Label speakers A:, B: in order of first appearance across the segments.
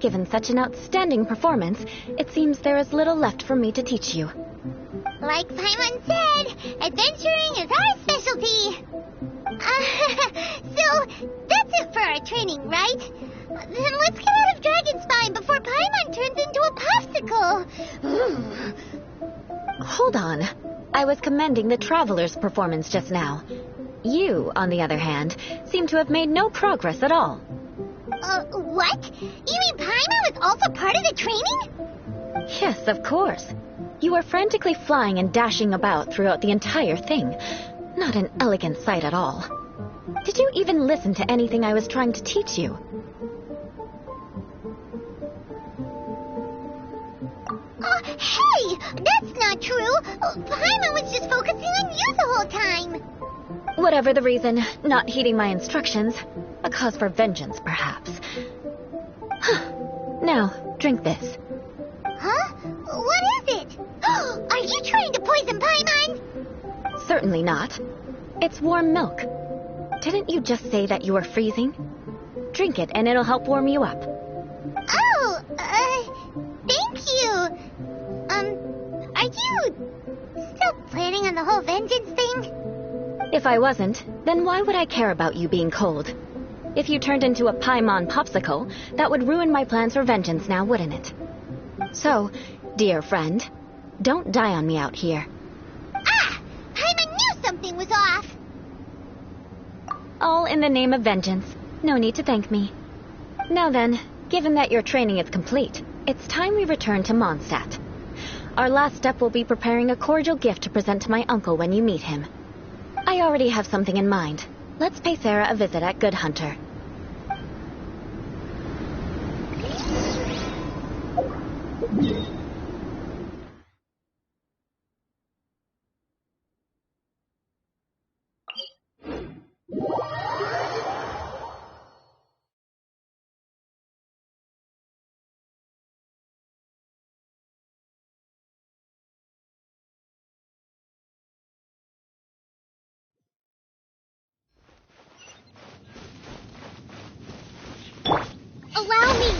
A: Given such an outstanding performance, it seems there is little left for me to teach you.
B: Like Paimon said, adventuring is our specialty. So, that's it for our training, right? Then let's get out of Dragon Spine before Paimon turns into a popsicle.
A: Hold on. I was commending the Traveler's performance just now. You, on the other hand, seem to have made no progress at all.
B: What? You mean Paimon was also part of the training?
A: Yes, of course. You were frantically flying and dashing about throughout the entire thing. Not an elegant sight at all. Did you even listen to anything I was trying to teach you?
B: Hey! That's not true! Paimon was just focusing on you the whole time!
A: Whatever the reason, not heeding my instructions. A cause for vengeance, perhaps. Now, drink this.
B: Huh? What is it? Are you trying to poison Paimon?
A: Certainly not. It's warm milk. Didn't you just say that you were freezing? Drink it and it'll help warm you up.
B: Oh, thank you. Are you still planning on the whole vengeance thing?
A: If I wasn't, then why would I care about you being cold? If you turned into a Paimon popsicle, that would ruin my plans for vengeance now, wouldn't it? So, dear friend, don't die on me out here.
B: Ah! Paimon knew something was off!
A: All in the name of vengeance. No need to thank me. Now then, given that your training is complete, it's time we return to Mondstadt. Our last step will be preparing a cordial gift to present to my uncle when you meet him. I already have something in mind. Let's pay Sarah a visit at Good Hunter.
B: Allow me!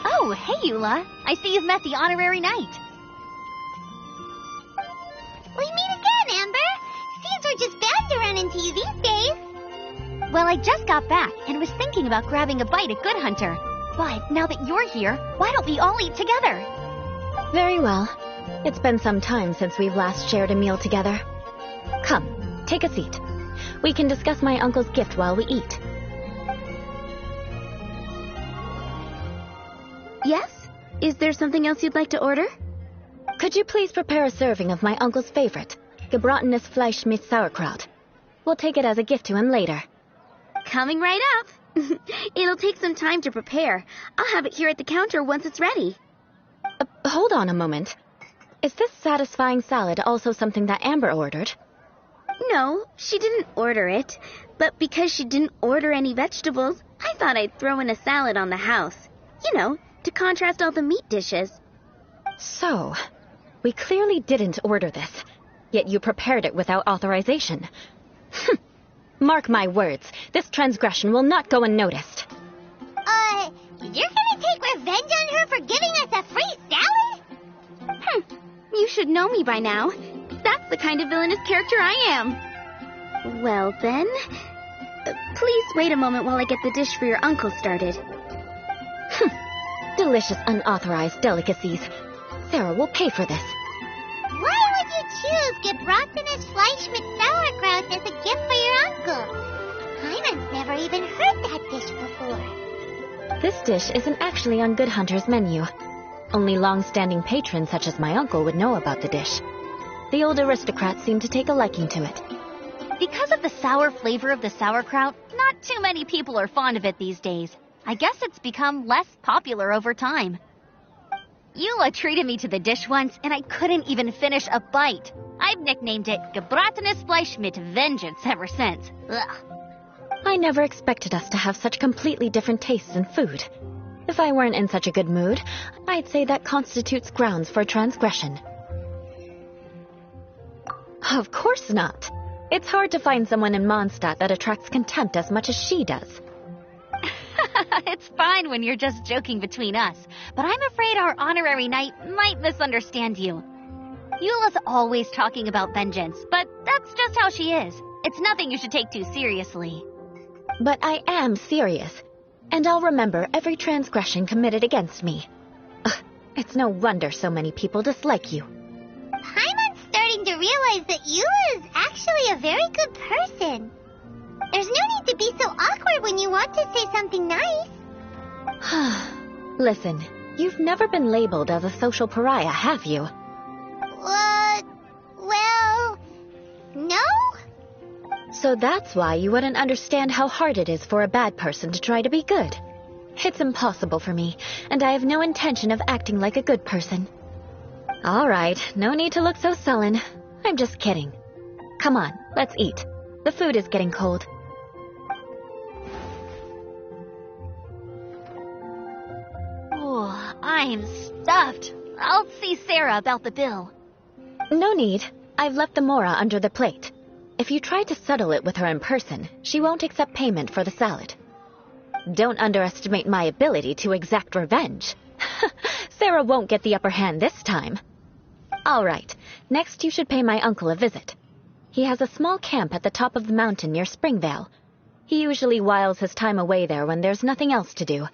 C: Oh, hey, Eula. I see you've met the honorary knight.
B: We meet again, Amber. Seems we're just band around
C: Well, I just got back and was thinking about grabbing a bite at Good Hunter. But now that you're here, why don't we all eat together?
A: Very well. It's been some time since we've last shared a meal together. Come, take a seat. We can discuss my uncle's gift while we eat.
D: Yes? Is there something else you'd like to order?
A: Could you please prepare a serving of my uncle's favorite, gebratenes Fleisch mit Sauerkraut? We'll take it as a gift to him later.
D: Coming right up. It'll take some time to prepare. I'll have it here at the counter once it's ready.
A: Hold on a moment. Is this satisfying salad also something that Amber ordered?
D: No, she didn't order it. But because she didn't order any vegetables, I thought I'd throw in a salad on the house. You know, to contrast all the meat dishes.
A: So, we clearly didn't order this, yet you prepared it without authorization. Mark my words, this transgression will not go unnoticed.
B: You're gonna take revenge on her for giving us a free salad?
D: You should know me by now. That's the kind of villainous character I am. Well then, please wait a moment while I get the dish for your uncle started.
A: Delicious unauthorized delicacies. Sarah will pay for this.
B: Why would you choose gebratenes Fleisch mit Sauerkraut as a gift for your uncle? Paimon's never even heard that dish before.
A: This dish isn't actually on Good Hunter's menu. Only long-standing patrons such as my uncle would know about the dish. The old aristocrats seem to take a liking to it.
C: Because of the sour flavor of the sauerkraut, not too many people are fond of it these days. I guess it's become less popular over time. Eula treated me to the dish once, and I couldn't even finish a bite. I've nicknamed it gebratenes Fleisch mit Vengeance ever since. Ugh.
A: I never expected us to have such completely different tastes in food. If I weren't in such a good mood, I'd say that constitutes grounds for transgression. Of course not. It's hard to find someone in Mondstadt that attracts contempt as much as she does.
C: It's fine when you're just joking between us, but I'm afraid our honorary knight might misunderstand you. Eula's always talking about vengeance, but that's just how she is. It's nothing you should take too seriously.
A: But I am serious, and I'll remember every transgression committed against me. Ugh, it's no wonder so many people dislike you.
B: Paimon's starting to realize that Eula is actually a very good person. There's no need to be so awkward when you want to say something nice.
A: Listen, you've never been labeled as a social pariah, have you?
B: Well, no?
A: So that's why you wouldn't understand how hard it is for a bad person to try to be good. It's impossible for me, and I have no intention of acting like a good person. All right, no need to look so sullen. I'm just kidding. Come on, let's eat. The food is getting cold.
C: Oh, I'm stuffed. I'll see Sarah about the bill.
A: No need. I've left the mora under the plate. If you try to settle it with her in person, she won't accept payment for the salad. Don't underestimate my ability to exact revenge. Sarah won't get the upper hand this time. All right, next you should pay my uncle a visit. He has a small camp at the top of the mountain near Springvale. He usually whiles his time away there when there's nothing else to do.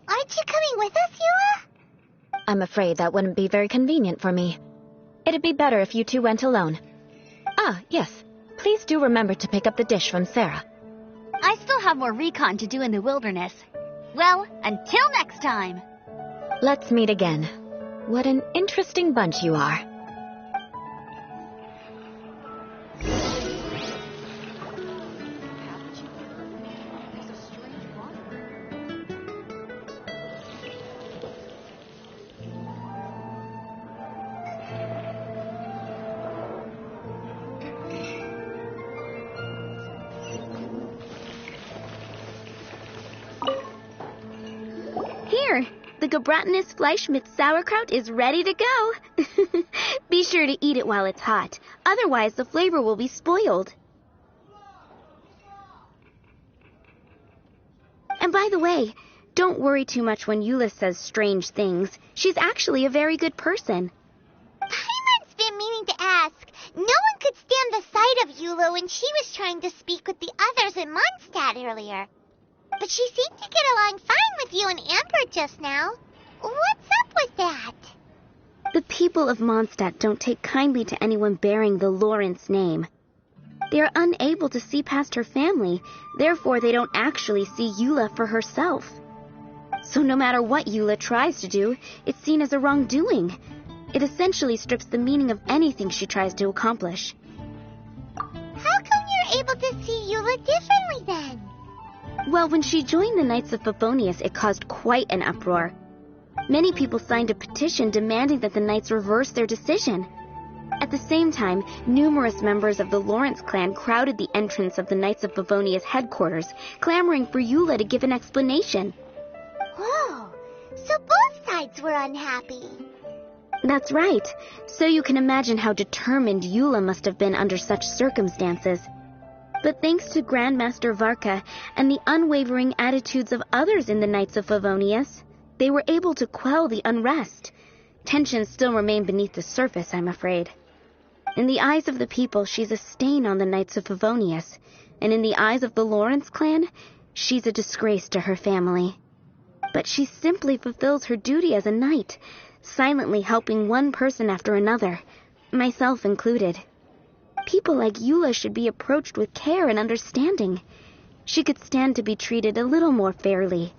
B: Aren't you coming with us, Eula?
A: I'm afraid that wouldn't be very convenient for me. It'd be better if you two went alone. Ah, yes. Please do remember to pick up the dish from Sarah.
C: I still have more recon to do in the wilderness. Well, until next time.
A: Let's meet again. What an interesting bunch you are.
D: Here, the gebratenes Fleisch mit Sauerkraut is ready to go. Be sure to eat it while it's hot, otherwise the flavor will be spoiled. And by the way, don't worry too much when Eula says strange things. She's actually a very good person.
B: Paimon's been meaning to ask. No one could stand the sight of Eula when she was trying to speak with the others in Mondstadt earlier. But she seemed to get along fine with you and Amber just now. What's up with that?
D: The people of Mondstadt don't take kindly to anyone bearing the Lawrence name. They are unable to see past her family, therefore they don't actually see Eula for herself. So no matter what Eula tries to do, it's seen as a wrongdoing. It essentially strips the meaning of anything she tries to accomplish.
B: How come you're able to see Eula differently then?
D: Well, when she joined the Knights of Favonius, it caused quite an uproar. Many people signed a petition demanding that the Knights reverse their decision. At the same time, numerous members of the Lawrence clan crowded the entrance of the Knights of Favonius headquarters, clamoring for Eula to give an explanation.
B: Whoa, so both sides were unhappy.
D: That's right. So you can imagine how determined Eula must have been under such circumstances. But thanks to Grandmaster Varka and the unwavering attitudes of others in the Knights of Favonius, they were able to quell the unrest. Tensions still remain beneath the surface, I'm afraid. In the eyes of the people, she's a stain on the Knights of Favonius, and in the eyes of the Lawrence clan, she's a disgrace to her family. But she simply fulfills her duty as a knight, silently helping one person after another, myself included. People like Eula should be approached with care and understanding. She could stand to be treated a little more fairly.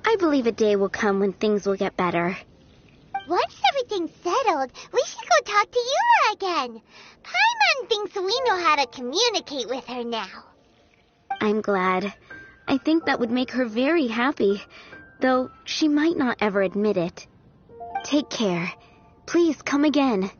D: I believe a day will come when things will get better.
B: Once everything's settled, we should go talk to Eula again. Paimon thinks we know how to communicate with her now.
D: I'm glad. I think that would make her very happy, though she might not ever admit it. Take care. Please come again.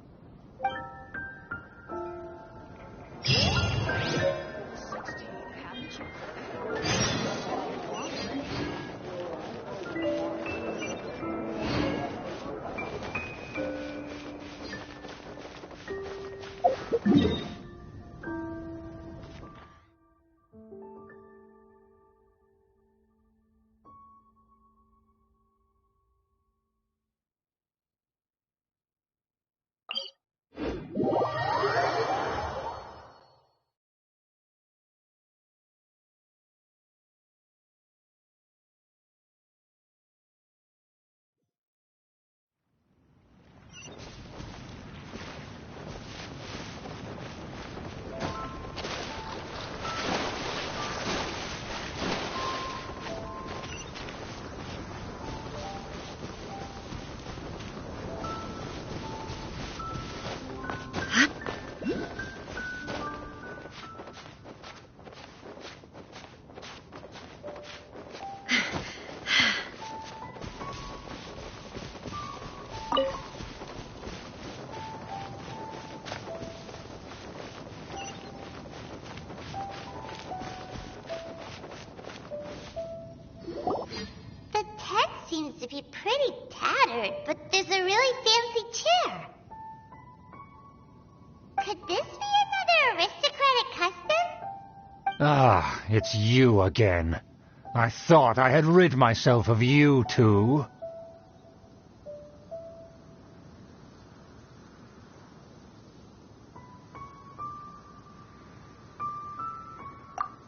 B: Seems to be pretty tattered, but there's a really fancy chair. Could this be another aristocratic custom?
E: Ah, it's you again. I thought I had rid myself of you two.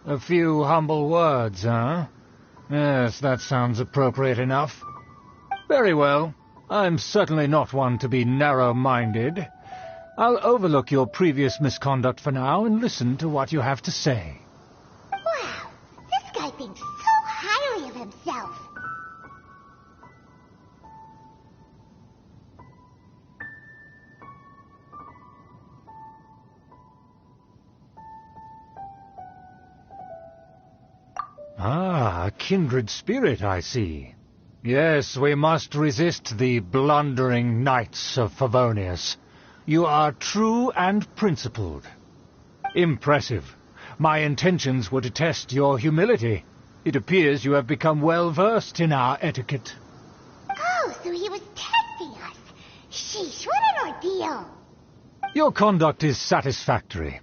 E: A few humble words, huh? Yes, that sounds appropriate enough. Very well. I'm certainly not one to be narrow-minded. I'll overlook your previous misconduct for now and listen to what you have to say.
B: Wow, this guy thinks so highly of himself.
E: Ah, a kindred spirit, I see. Yes, we must resist the blundering Knights of Favonius. You are true and principled. Impressive. My intentions were to test your humility. It appears you have become well-versed in our etiquette.
B: Oh, so he was testing us. Sheesh, what an ordeal.
E: Your conduct is satisfactory.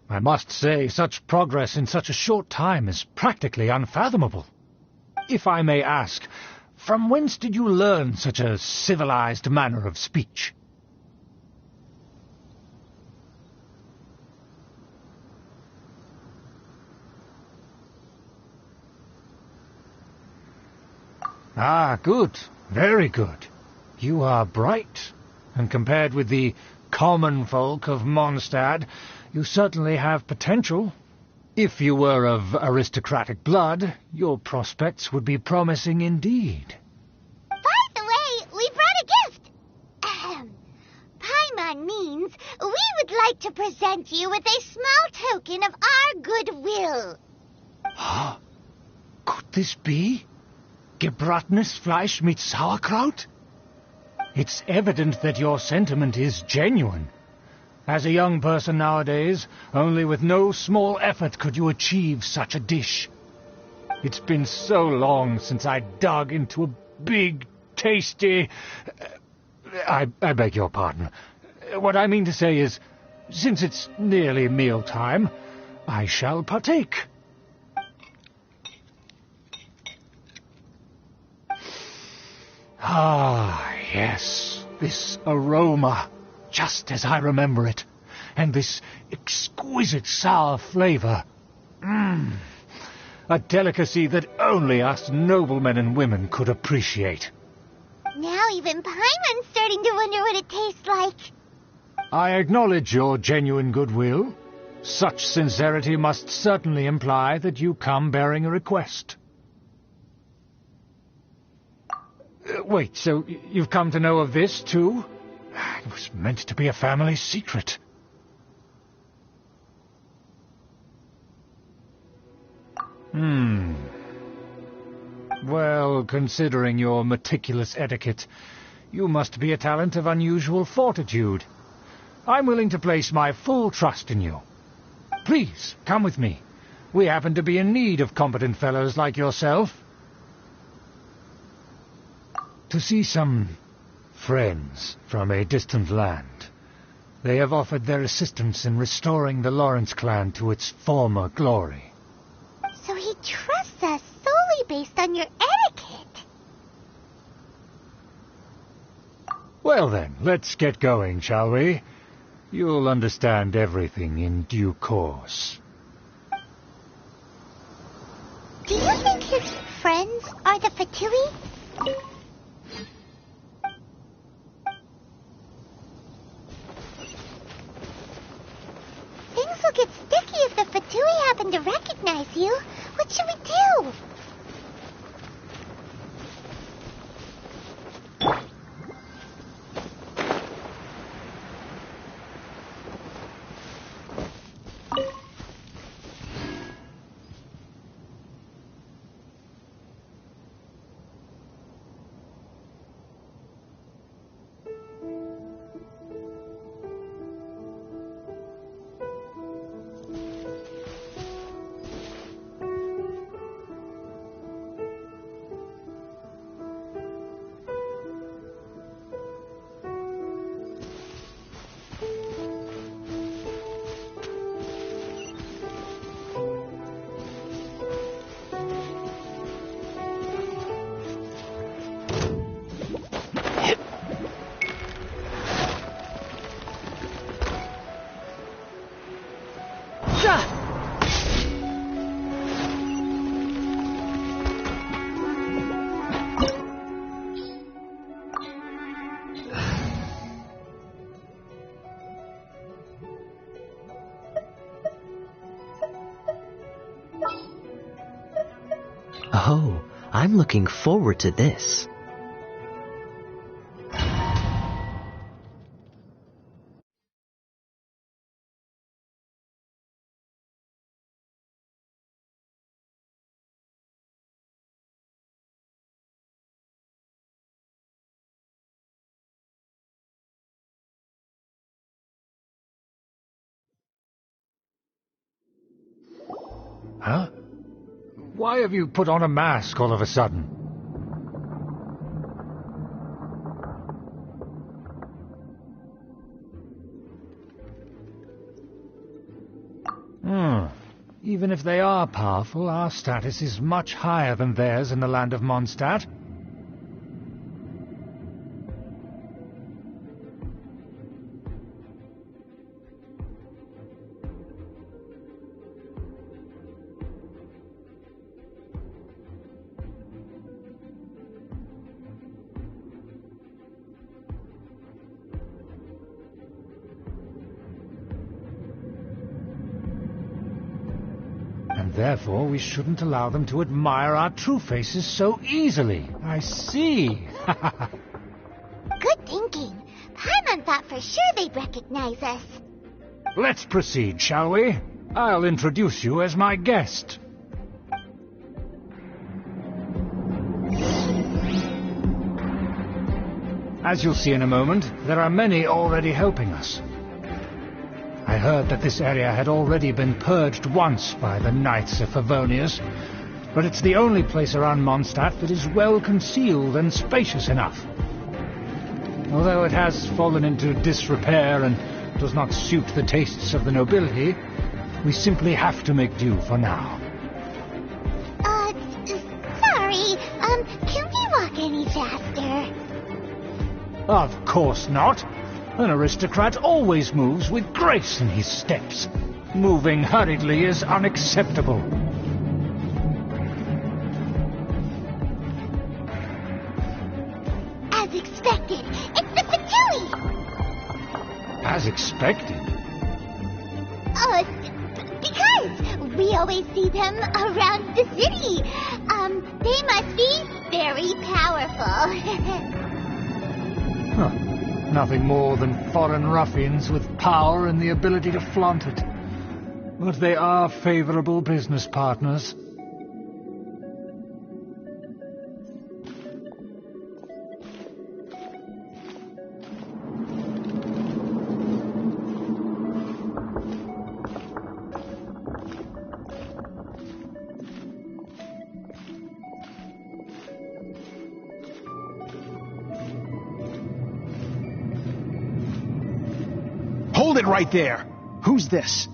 E: I must say, such progress in such a short time is practically unfathomable. If I may ask, from whence did you learn such a civilized manner of speech? Ah, good. Very good. You are bright, and compared with the common folk of Mondstadt, you certainly have potential. If you were of aristocratic blood, your prospects would be promising indeed.
B: By the way, we brought a gift. Paimon means we would like to present you with a small token of our goodwill.
E: Could this be gebratnes Fleisch mit Sauerkraut? It's evident that your sentiment is genuine. As a young person nowadays, only with no small effort could you achieve such a dish. It's been so long since I dug into a big, tasty... I beg your pardon. What I mean to say is, since it's nearly mealtime, I shall partake. Ah, yes, this aroma, just as I remember it, and this exquisite sour flavor. A delicacy that only us noblemen and women could appreciate.
B: Now even Paimon's starting to wonder what it tastes like.
E: I acknowledge your genuine goodwill. Such sincerity must certainly imply that you come bearing a request. Wait, so you've come to know of this, too? It was meant to be a family secret. Well, considering your meticulous etiquette, you must be a talent of unusual fortitude. I'm willing to place my full trust in you. Please, come with me. We happen to be in need of competent fellows like yourself. To see some friends from a distant land. They have offered their assistance in restoring the Lawrence clan to its former glory.
B: So he trusts us solely based on your etiquette.
E: Well then, let's get going, shall we? You'll understand everything in due course.
B: Do you think his friends are the Fatui? Things will get sticky if the Fatui happen to recognize you. What should we do?
F: Oh, I'm looking forward to this.
E: Huh? Why have you put on a mask all of a sudden? Even if they are powerful, our status is much higher than theirs in the land of Mondstadt. And therefore we shouldn't allow them to admire our true faces so easily. I see.
B: Good thinking. Paimon thought for sure they'd recognize us.
E: Let's proceed, shall we? I'll introduce you as my guest. As you'll see in a moment, there are many already helping us. I heard that this area had already been purged once by the Knights of Favonius, but it's the only place around Mondstadt that is well concealed and spacious enough. Although it has fallen into disrepair and does not suit the tastes of the nobility, we simply have to make do for now.
B: Sorry, can we walk any faster?
E: Of course not. An aristocrat always moves with grace in his steps. Moving hurriedly is unacceptable.
B: As expected, it's the Fatui!
E: As expected?
B: Because we always see them around the city. They must be very powerful.
E: Huh. Nothing more than foreign ruffians with power and the ability to flaunt it. But they are favorable business partners.
G: Hold it right there! Who's this?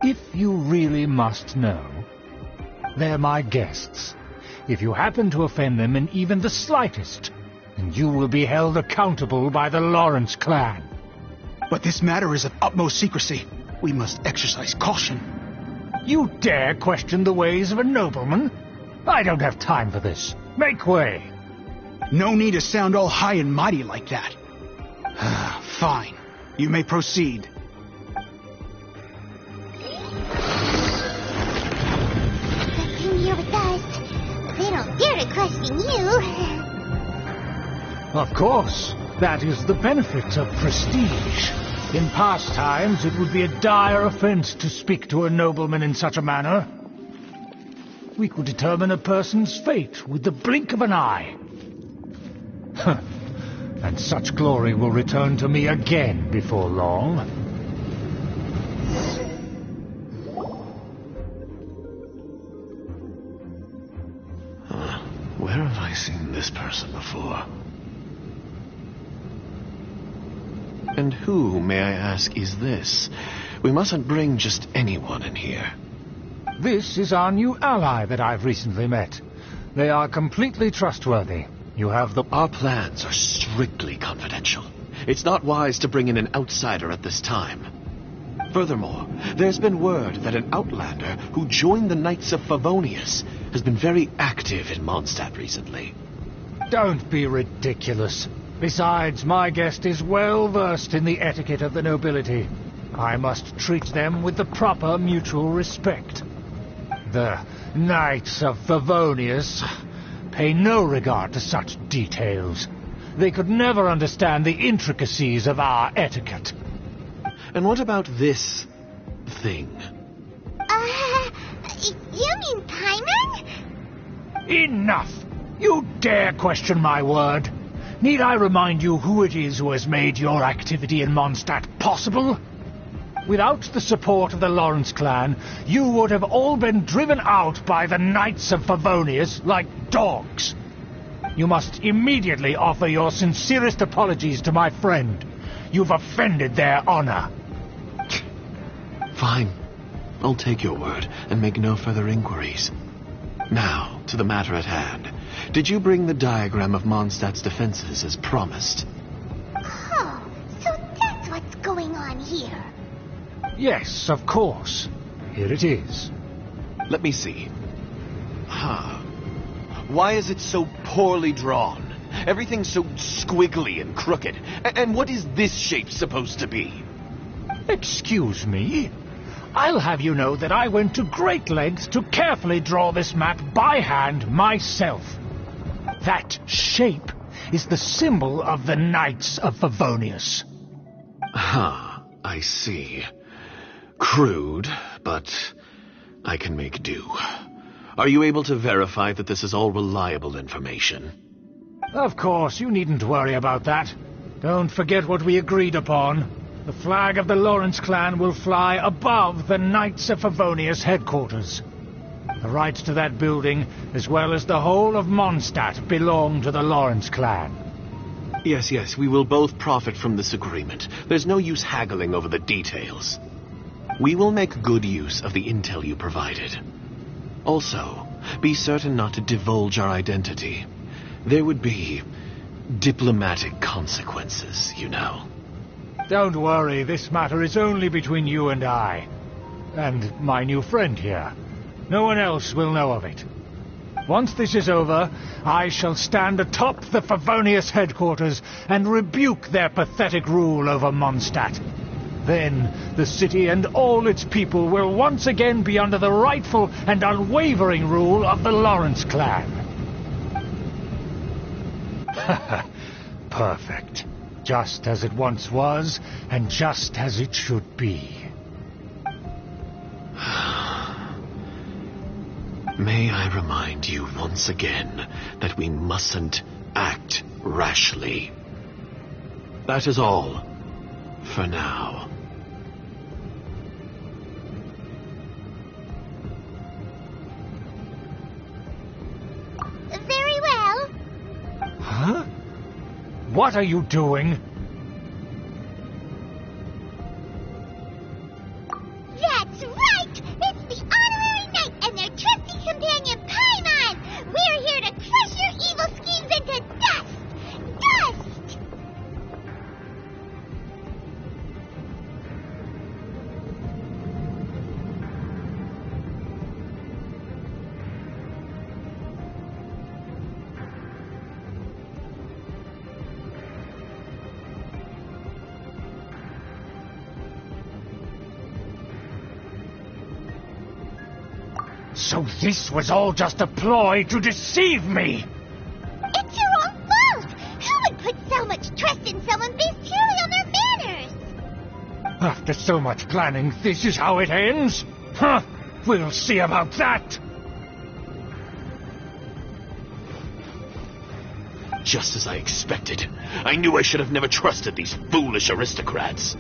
E: If you really must know, they're my guests. If you happen to offend them in even the slightest, then you will be held accountable by the Lawrence clan.
G: But this matter is of utmost secrecy. We must exercise caution.
E: You dare question the ways of a nobleman? I don't have time for this. Make way!
G: No need to sound all high and mighty like that. Fine. You may proceed.
B: Here with us. They don't dare to question you.
E: Of course. That is the benefit of prestige. In past times, it would be a dire offense to speak to a nobleman in such a manner. We could determine a person's fate with the blink of an eye. And such glory will return to me again before long.
H: Where have I seen this person before? And who, may I ask, is this? We mustn't bring just anyone in here.
E: This is our new ally that I've recently met. They are completely trustworthy. You have the...
H: Our plans are strictly confidential. It's not wise to bring in an outsider at this time. Furthermore, there's been word that an outlander who joined the Knights of Favonius has been very active in Mondstadt recently.
E: Don't be ridiculous. Besides, my guest is well versed in the etiquette of the nobility. I must treat them with the proper mutual respect. The Knights of Favonius pay no regard to such details. They could never understand the intricacies of our etiquette.
H: And what about this thing?
B: You mean Paimon?
E: Enough! You dare question my word? Need I remind you who it is who has made your activity in Mondstadt possible? Without the support of the Lawrence clan, you would have all been driven out by the Knights of Favonius like dogs. You must immediately offer your sincerest apologies to my friend. You've offended their honor.
H: Fine. I'll take your word and make no further inquiries. Now, to the matter at hand. Did you bring the diagram of Mondstadt's defenses as promised?
B: Oh, so that's what's going on here.
E: Yes, of course. Here it is.
H: Let me see. Why is it so poorly drawn? Everything's so squiggly and crooked. And what is this shape supposed to be?
E: Excuse me? I'll have you know that I went to great lengths to carefully draw this map by hand myself. That shape is the symbol of the Knights of Favonius.
H: I see. Crude, but I can make do. Are you able to verify that this is all reliable information?
E: Of course, you needn't worry about that. Don't forget what we agreed upon. The flag of the Lawrence clan will fly above the Knights of Favonius headquarters. The rights to that building, as well as the whole of Mondstadt, belong to the Lawrence clan.
H: Yes, we will both profit from this agreement. There's no use haggling over the details. We will make good use of the intel you provided. Also, be certain not to divulge our identity. There would be diplomatic consequences, you know.
E: Don't worry, this matter is only between you and I. And my new friend here. No one else will know of it. Once this is over, I shall stand atop the Favonius headquarters and rebuke their pathetic rule over Mondstadt. Then the city and all its people will once again be under the rightful and unwavering rule of the Lawrence clan. Perfect. Just as it once was, and just as it should be.
H: May I remind you once again that we mustn't act rashly. That is all, for now.
B: Very well.
E: Huh? What are you doing?
B: That's right! It's the honorary knight and their trusty companion Paimon! We're here to crush your evil schemes into dust! Dust!
E: So this was all just a ploy to deceive me!
B: It's your own fault! Who would put so much trust in someone based purely on their manners?
E: After so much planning, this is how it ends? Huh! We'll see about that!
H: Just as I expected. I knew I should have never trusted these foolish aristocrats.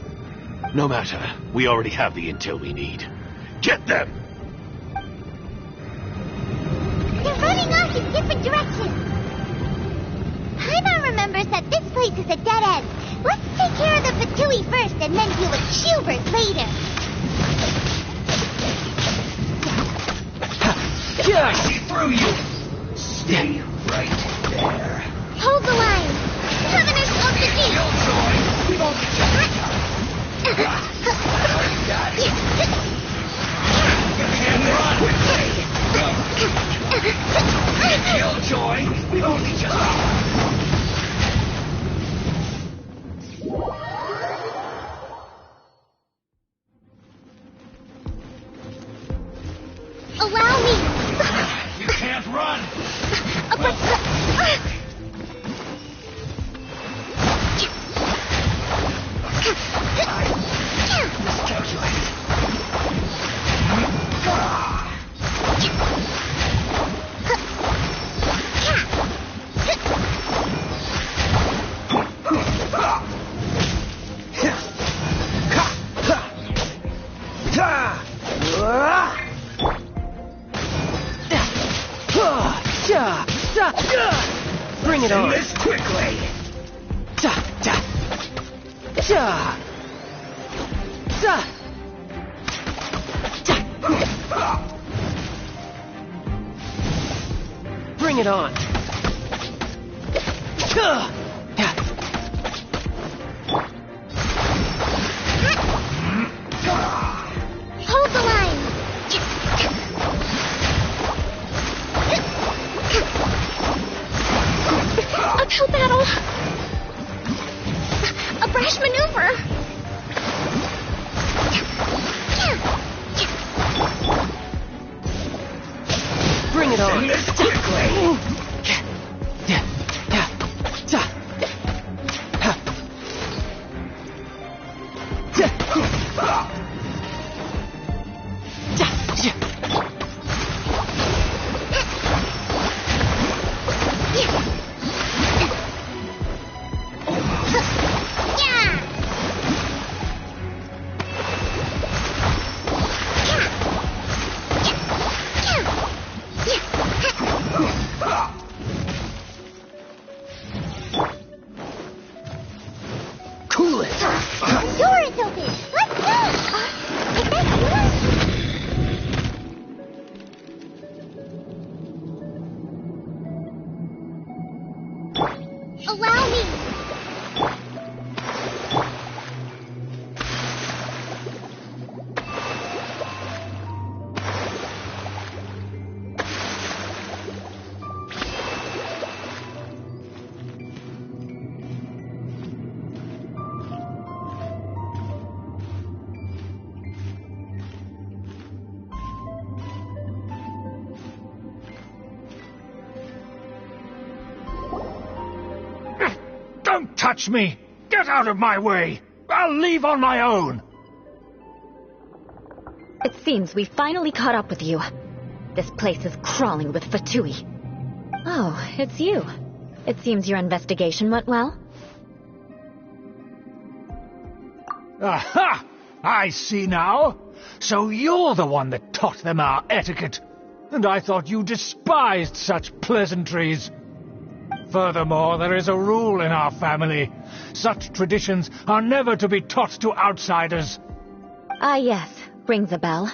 H: No matter, we already have the intel we need. Get them!
B: They're running off in different directions. Paimon remembers that this place is a dead end. Let's take care of the Fatui first and then deal with Schubert later.
I: I see through you! Stay right there.
B: Hold the line! Covenant of the Deep!
I: Killjoy! We've only just begun. All you got? You can't run! Killjoy! We've only just begun.
B: Allow me!
I: You can't run!
B: But...
I: Bring it on. This quickly.
J: Bring it on.
B: Hold the line! Uphill battle! A brash maneuver!
J: Bring it on.
I: This quickly.
J: Cool it.
B: The door is open! Let's go! Is that yours? Allow me!
E: Don't touch me! Get out of my way! I'll leave on my own!
A: It seems we finally caught up with you. This place is crawling with Fatui. Oh, it's you. It seems your investigation went well.
E: Aha! I see now. So you're the one that taught them our etiquette. And I thought you despised such pleasantries. Furthermore, there is a rule in our family. Such traditions are never to be taught to outsiders.
A: Ah, yes. Rings a bell.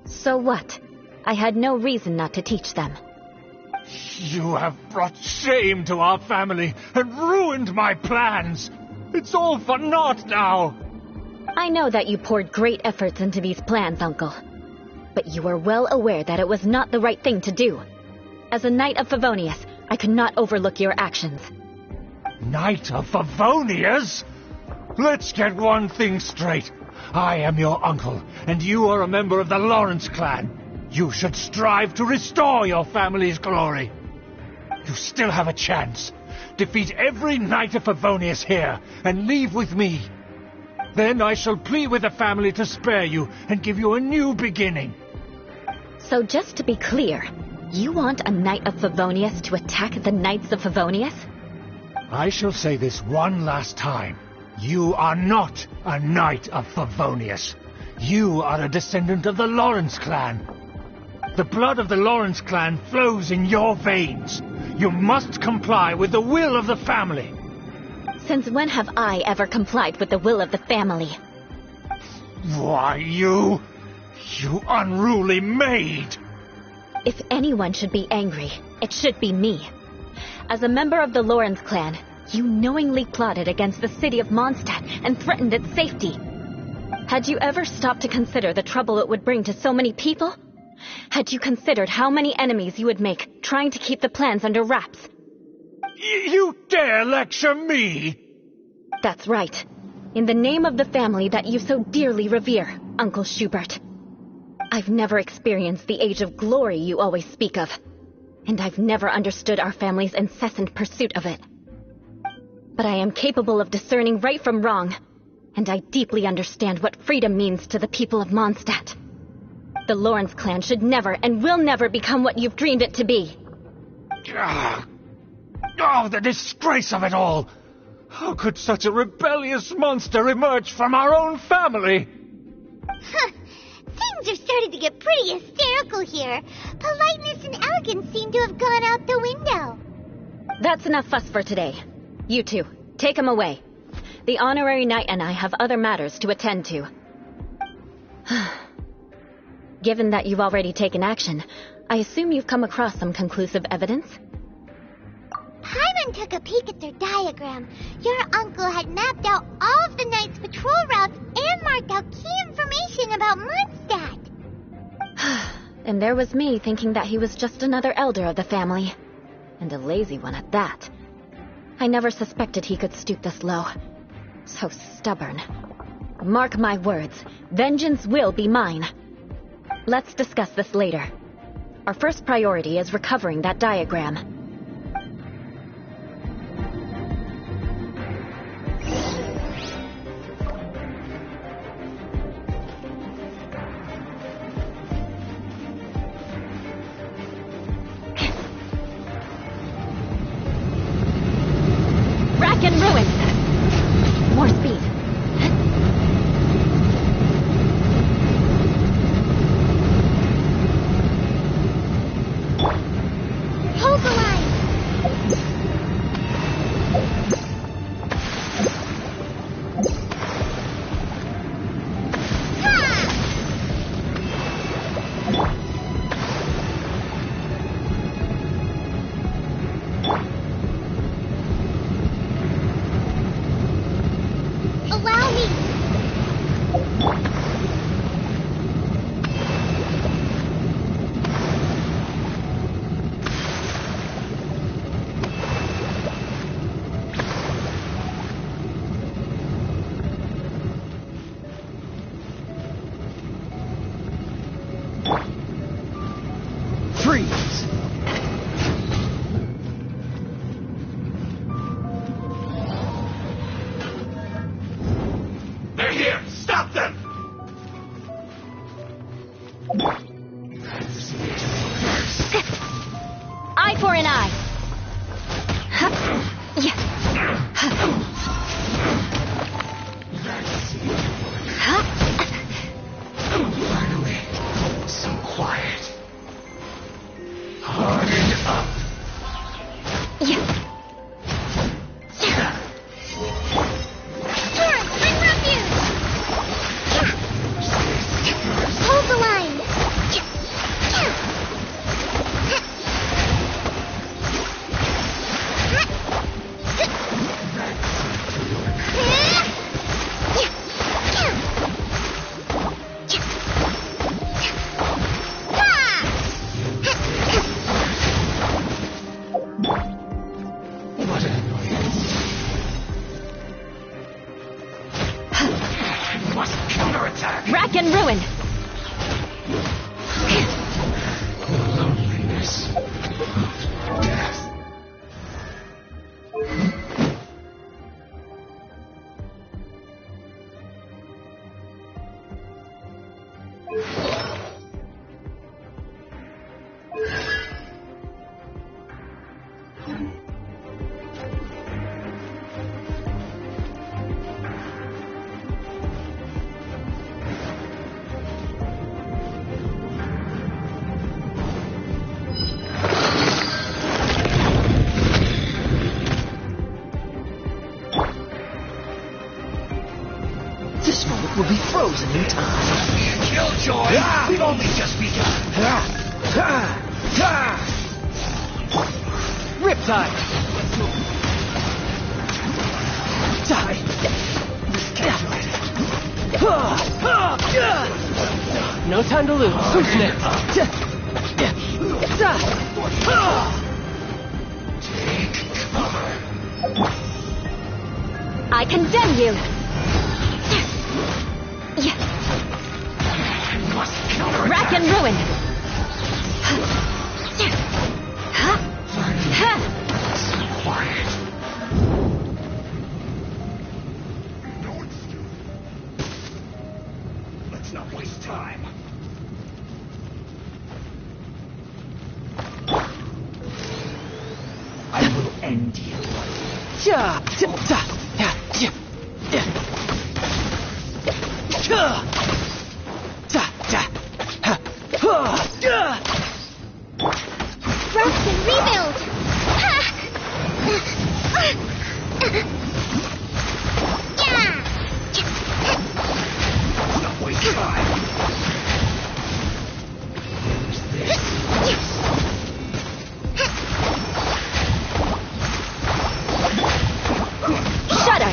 A: So what? I had no reason not to teach them.
E: You have brought shame to our family and ruined my plans. It's all for naught now.
A: I know that you poured great efforts into these plans, Uncle. But you are well aware that it was not the right thing to do. As a Knight of Favonius, I could not overlook your actions.
E: Knight of Favonius? Let's get one thing straight. I am your uncle, and you are a member of the Lawrence clan. You should strive to restore your family's glory. You still have a chance. Defeat every Knight of Favonius here, and leave with me. Then I shall plead with the family to spare you and give you a new beginning.
A: So just to be clear, you want a Knight of Favonius to attack the Knights of Favonius?
E: I shall say this one last time. You are not a Knight of Favonius. You are a descendant of the Lawrence clan. The blood of the Lawrence clan flows in your veins. You must comply with the will of the family.
A: Since when have I ever complied with the will of the family?
E: Why, you unruly maid!
A: If anyone should be angry, it should be me. As a member of the Lawrence clan, you knowingly plotted against the city of Mondstadt and threatened its safety. Had you ever stopped to consider the trouble it would bring to so many people? Had you considered how many enemies you would make trying to keep the plans under wraps?
E: You dare lecture me?
A: That's right. In the name of the family that you so dearly revere, Uncle Schubert. I've never experienced the age of glory you always speak of, and I've never understood our family's incessant pursuit of it. But I am capable of discerning right from wrong, and I deeply understand what freedom means to the people of Mondstadt. The Lawrence clan should never and will never become what you've dreamed it to be.
E: Oh, the disgrace of it all! How could such a rebellious monster emerge from our own family?
B: Things are starting to get pretty hysterical here. Politeness and elegance seem to have gone out the window.
A: That's enough fuss for today. You two, take him away. The honorary knight and I have other matters to attend to. Given that you've already taken action, I assume you've come across some conclusive evidence?
B: Paimon took a peek at their diagram. Your uncle had mapped out all of the knight's patrol routes and marked out key information about Mondstadt.
A: And there was me thinking that he was just another elder of the family. And a lazy one at that. I never suspected he could stoop this low. So stubborn. Mark my words, vengeance will be mine. Let's discuss this later. Our first priority is recovering that diagram. Rack and ruin! More speed.
B: Hold the line! Allow me!
G: Freeze!
I: They're here! Stop them!
A: Eye for an eye. Yeah.
I: Finally, so quiet. Harden up.
A: Yeah.
B: Storm, bring refuge! Hold the line!
I: What an annoyance. We must counterattack.
A: Rack and ruin.
I: Loneliness. Death.
J: This moment will be frozen in time.
I: Killjoy! We've only just begun.
J: outside. Die. No time to lose. Who's next?
A: I condemn you! Rack and ruin!
I: Let's not waste time. I will end you.
B: Rest and rebuild!
I: Let's not waste time.
A: Shudder!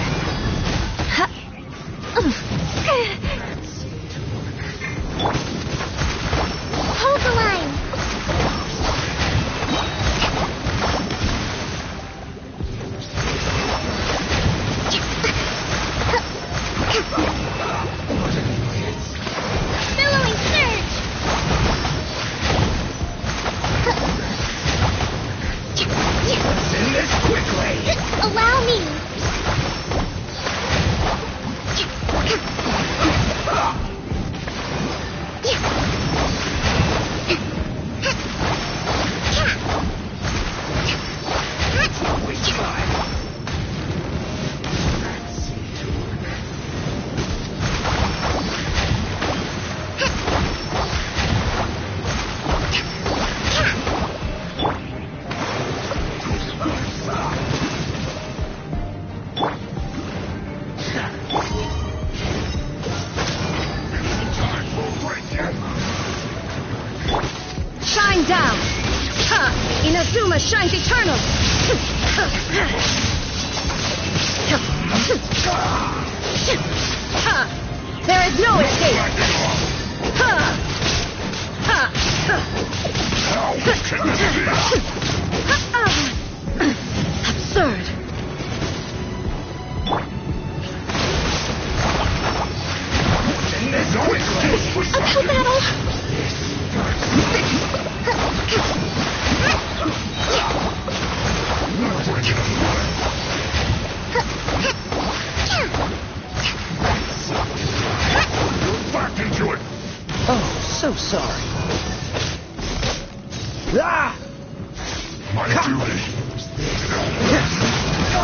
B: Hold the line! Billowing surge!
I: End this quickly.
B: Allow me!
I: Let's not waste time.
A: Shine down! Inazuma shines eternal! There is no escape! Absurd!
I: End this quickly.
B: Uphill battle!
I: Back into it.
J: Oh, so sorry.
I: My duty.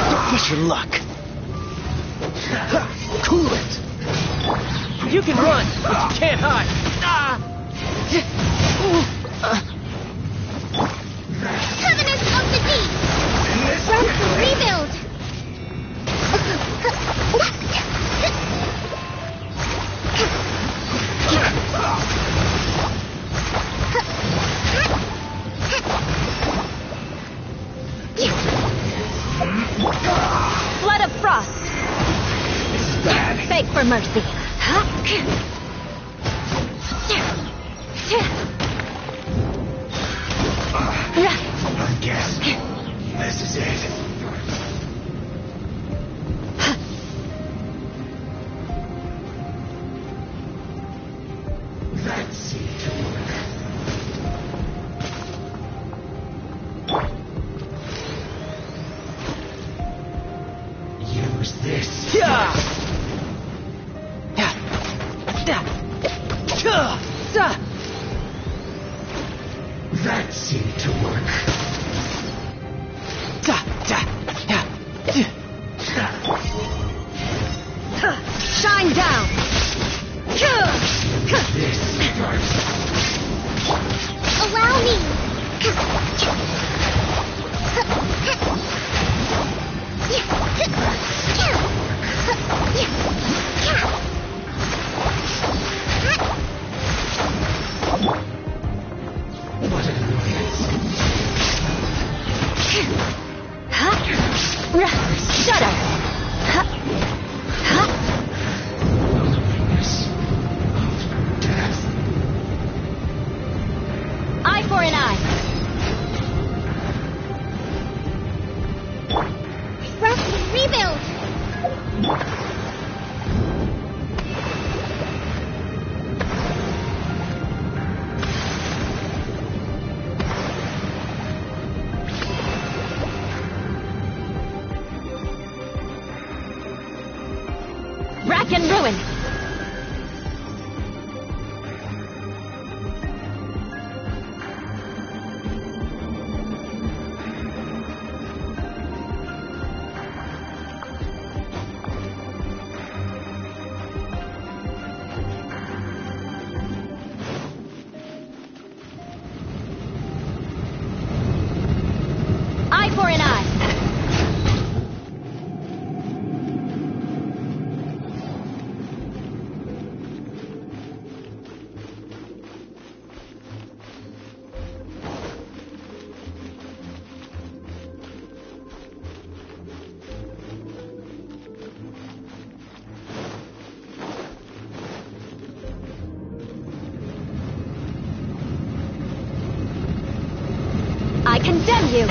J: Don't push your luck. Cool it. You can run, but you can't hide.
B: Covenant of the Deep! Rest and rebuild!
A: Flood of frost! Beg for mercy!
I: I guess this is it. That seemed to work. Use this. That seemed to work.
A: Shine down!
I: This starts.
B: Allow me!
I: What an annoyance.
A: Shudder! Eye for an eye.
B: Rusty, rebuild!
A: Rack and ruin. Eye for an eye. I condemn you!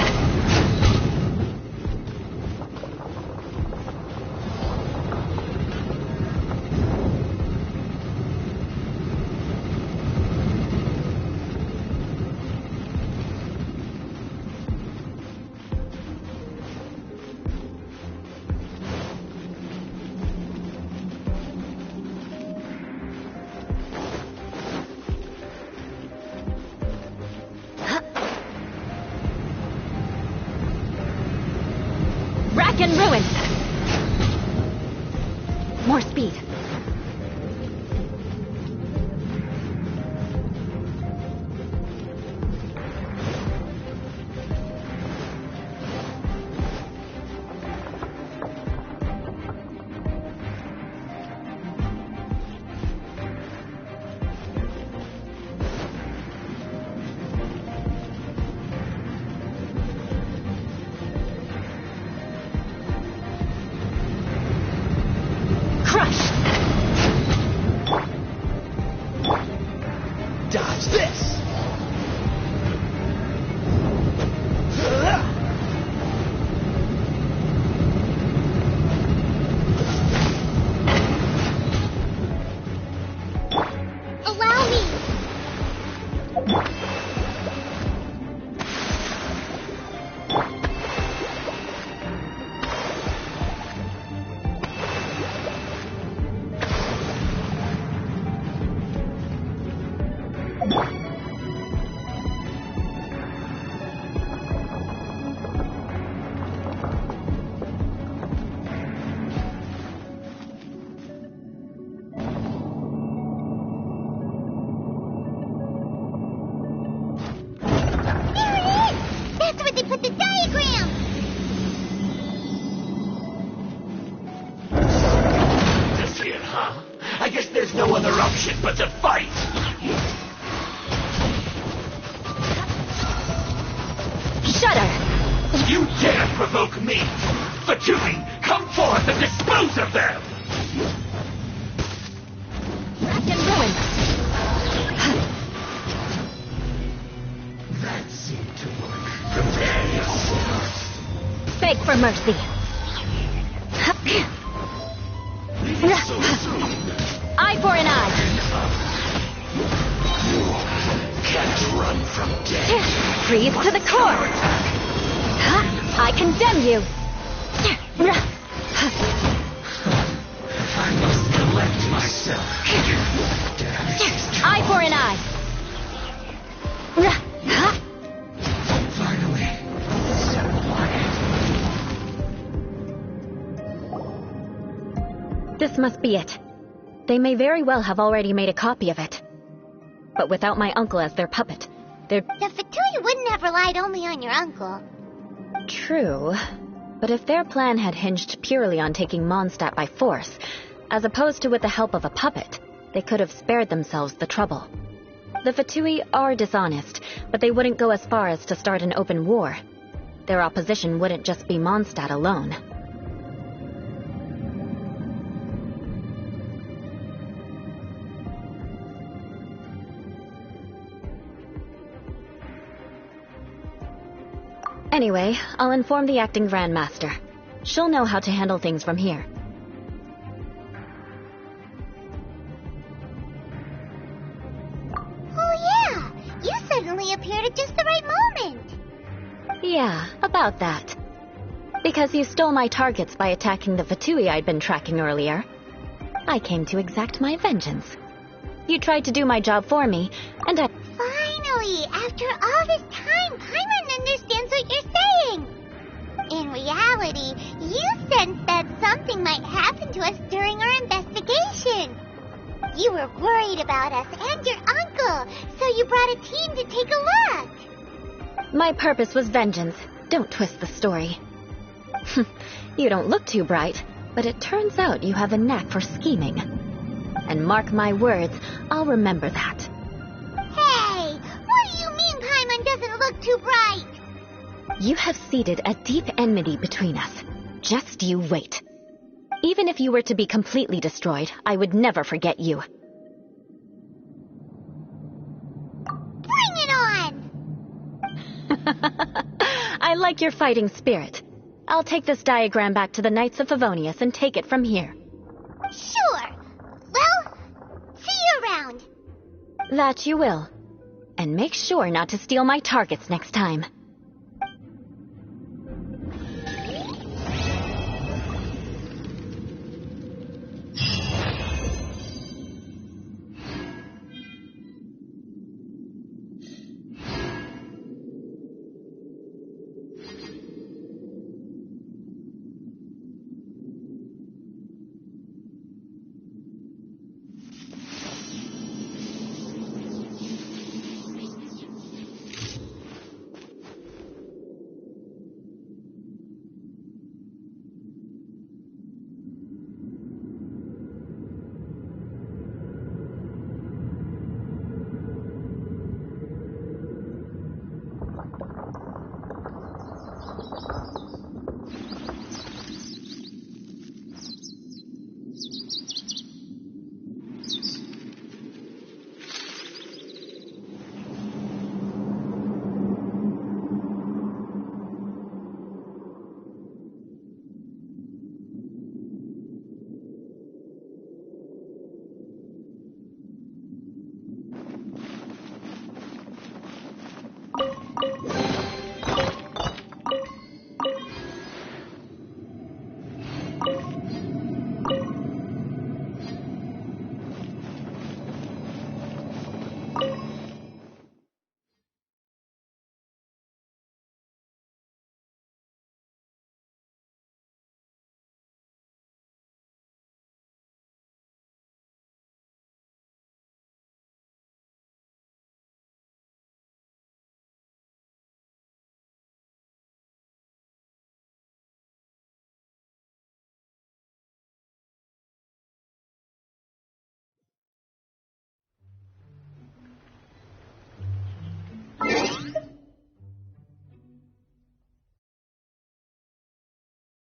A: Rack and ruin! More speed. Crush!
J: Dodge this!
B: Allow me! That's where they put the diagram!
I: That's it, huh? I guess there's no other option but to fight!
A: Shudder!
I: You dare provoke me! Fatui, come forth and dispose of them!
A: Rack and ruin!
I: That seemed to work. Prepare yourself.
A: Beg for mercy.
I: Leaving so soon.
A: Eye for an eye.
I: You can't run from death.
A: Freeze to the core. I condemn you.
I: I must collect myself.
A: Eye for an eye.
I: Finally, so quiet.
A: This must be it. They may very well have already made a copy of it. But without my uncle as their puppet, they're...
B: The Fatui wouldn't have relied only on your uncle.
A: True. But if their plan had hinged purely on taking Mondstadt by force, as opposed to with the help of a puppet, they could have spared themselves the trouble. The Fatui are dishonest, but they wouldn't go as far as to start an open war. Their opposition wouldn't just be Mondstadt alone. Anyway, I'll inform the acting Grandmaster. She'll know how to handle things from here.
B: Oh yeah, you suddenly appeared at just the right moment.
A: Yeah, about that. Because you stole my targets by attacking the Fatui I'd been tracking earlier, I came to exact my vengeance. You tried to do my job for me, and I...
B: Finally, after all this time, Paimon understands what you're saying. In reality, you sensed that something might happen to us during our investigation. You were worried about us and your uncle, so you brought a team to take a look.
A: My purpose was vengeance. Don't twist the story. You don't look too bright, but it turns out you have a knack for scheming. And mark my words, I'll remember that.
B: Hey, what do you mean Paimon doesn't look too bright?
A: You have seeded a deep enmity between us. Just you wait. Even if you were to be completely destroyed, I would never forget you.
B: Bring it on!
A: I like your fighting spirit. I'll take this diagram back to the Knights of Favonius and take it from here.
B: Sure. Well, see you around.
A: That you will. And make sure not to steal my targets next time.